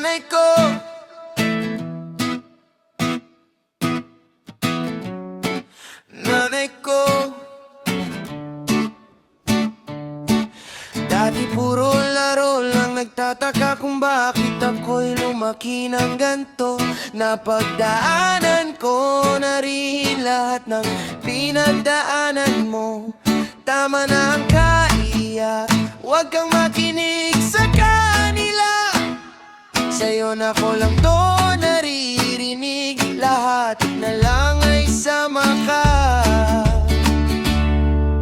nanay ko. Nanay ko. Dati puro laro lang, nagtataka kung bakit ako'y lumaki ng ganto. Napagdaanan ko na rin lahat ng pinagdaanan mo. Tama na ang kaiyak, huwag kang makinig sa kanila. Sa'yo na ko lang to naririnig, lahat na lang ay sama ka.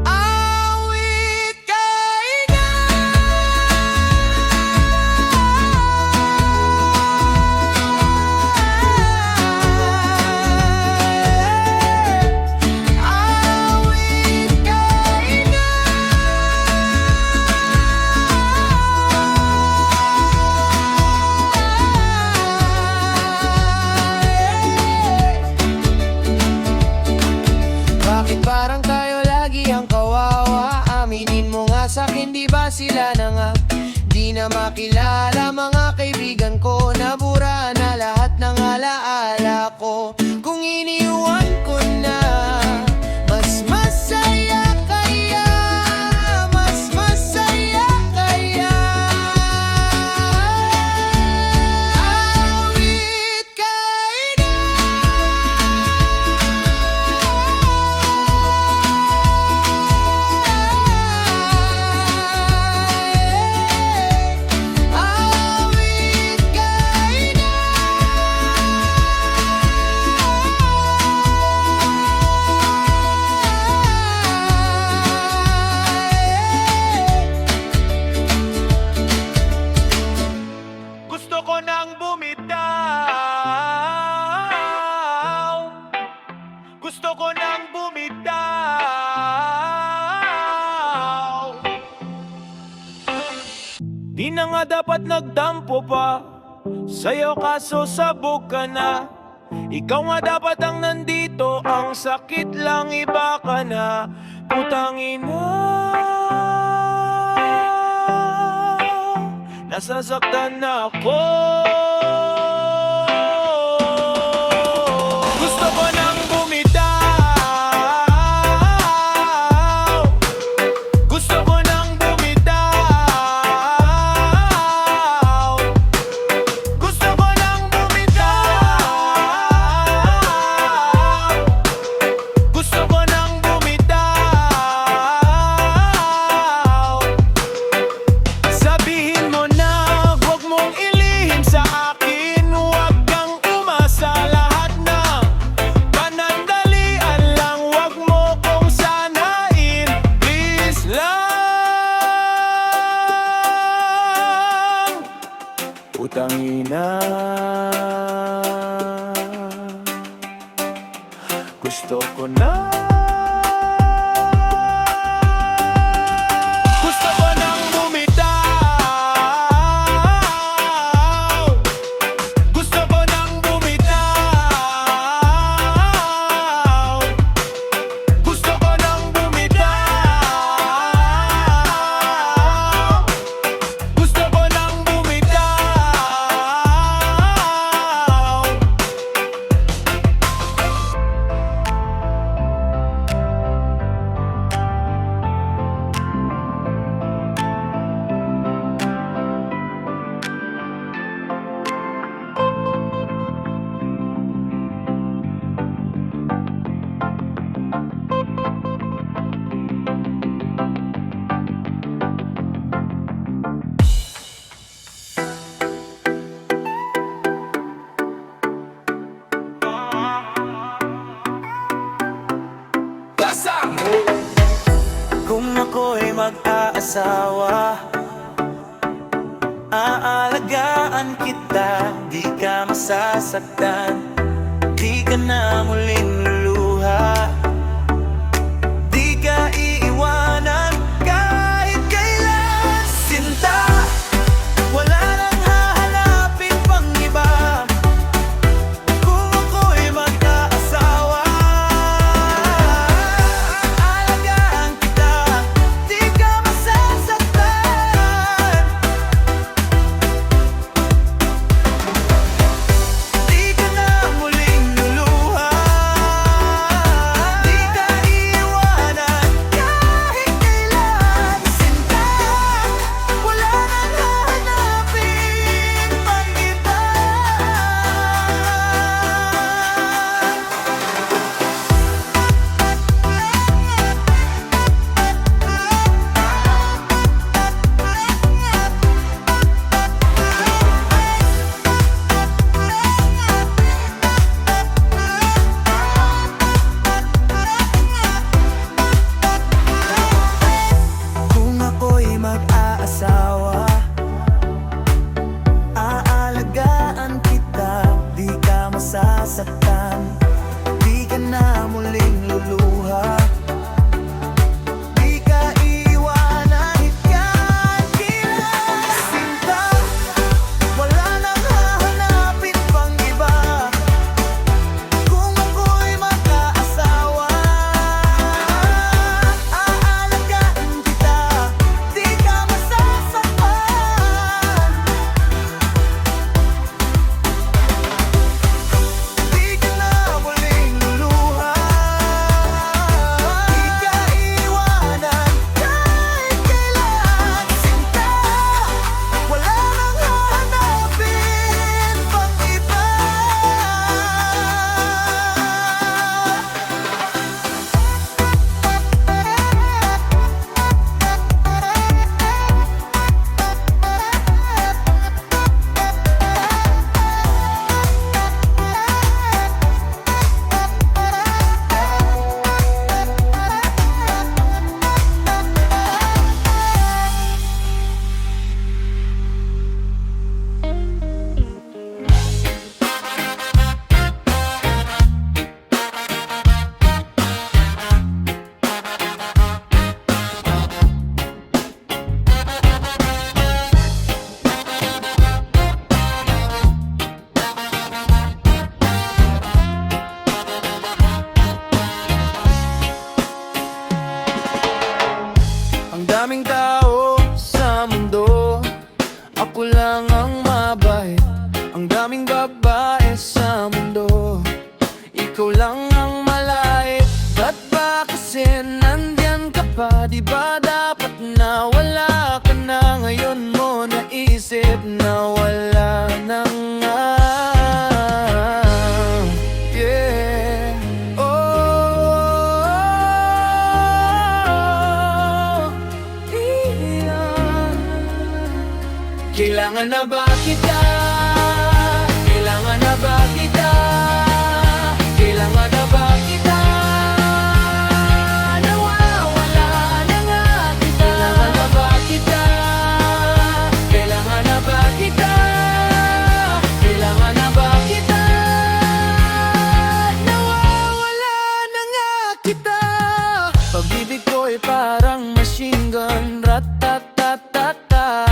Awit ka ina. Awit ka ina. Bakit parang tayo lagi ang kawawa? Aminin mo nga sa'kin, di ba sila na nga? Di na makilala mga kaibigan ko, nabura na lahat ng alaala ko. Kung iniwan ko na, mas masaya kaya, mas masaya kaya. Awit ka ina. Awit ka ina. Gusto ko nang bumitaw. Gusto ko nang bumitaw. Di na nga dapat nagdampo pa sa'yo kaso sabog ka na. Ikaw nga dapat ang nandito, ang sakit lang iba ka na. Putang ina, nasasaktan na ako. Gusto ko nang bumitaw. Gusto ko nang bumitaw. Gusto ko nang bumitaw. Gusto ko nang bumitaw. Sabihin mo na, huwag mong ilihim sa akin. Huwag kang umasa, lahat ng panandalian lang. Huwag mo kong sanain, please lang. Putang ina, gusto ko na. Gusto ko nang bumitaw. Gusto ko nang bumitaw. Gusto ko nang bumitaw. Gusto ko nang bumitaw. Kung ako'y mag-aasawa, aalagaan kita, di ka masasaktan, di ka na muling luluha, di ka iiwanan kahit kailan. Sinta, wala nang hahanapin pang iba. Kung ako'y mag-aasawa, aalagaan kita, di ka masasaktan. ko lang ang mabait. Ang daming babae sa mundo, ikaw lang ang malait. Ba't ba kasi nandyan ka pa? Di ba dapat na wala ka na? Ngayon mo naisip na wala na nga. Yeah. Oh, yeah. Kailangan na ba kita? Kailangan na ba kita? Kailangan na ba kita? Nawawala na nga kita. Kailangan na ba kita? Kailangan na ba kita? Kailangan na ba kita? Nawawala na nga kita. Pag-ibig ko'y parang machine gun, rat-tat-tat-tat-ta.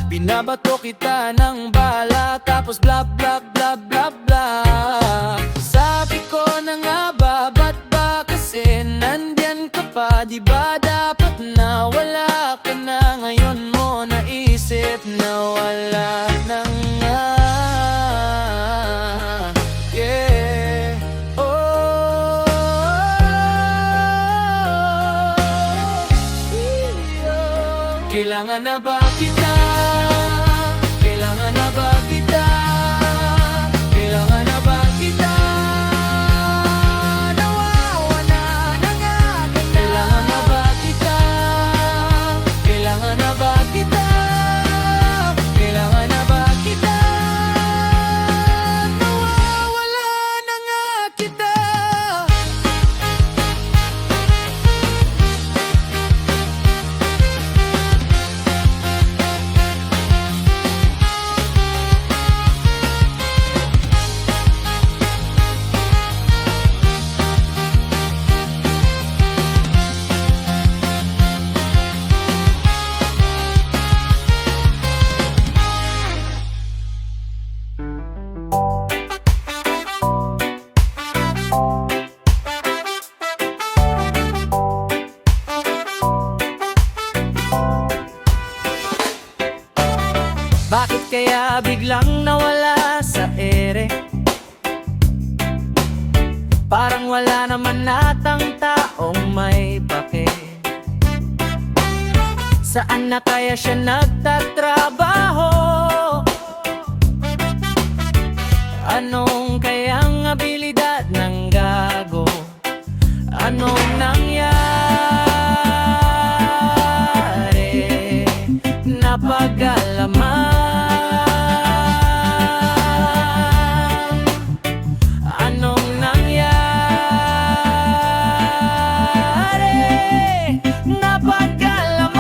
Binabato kita ng bala, tapos bla bla bla bla bla. Sabi ko na nga ba, ba't ba kasi nandyan ka pa? Di ba dapat na wala ka na? Ngayon mo naisip na wala na nga. Yeah. Oh, kailangan na ba kita? Kailangan na ba kita? Kailangan na ba kita? Nawawala na nga kita. Kailangan na ba kita? Kailangan na ba kita? Kailangan na ba kita? Nawawala na nga kita. Bakit kaya biglang nawala sa ere? Parang wala naman natang taong may pake. Saan na kaya siya nagtatrabaho? Anong kayang abilidad ng gago? Anong nangyari? Napag-alaman. Anong nangyari? Napag-alaman.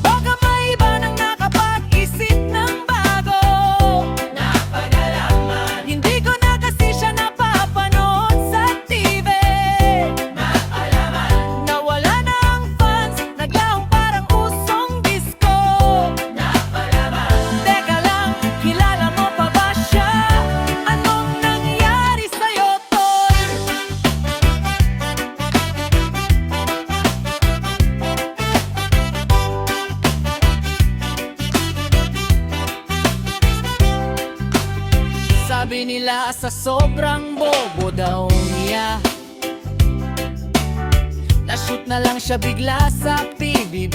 Baka may iba nang nakapag-isip ng bago. Napag-alaman. Hindi ko na kasi siya napapanood sa TV. Napag-alaman. Nawala na ang fans, naglahong parang usong disco. Napag-alaman. Teka lang, kilala mo pa ba siya? Anong nangyari sa'yo, tol? Sabi nila sa sobrang bobo daw niya, na-shoot na lang siya bigla sa PBB.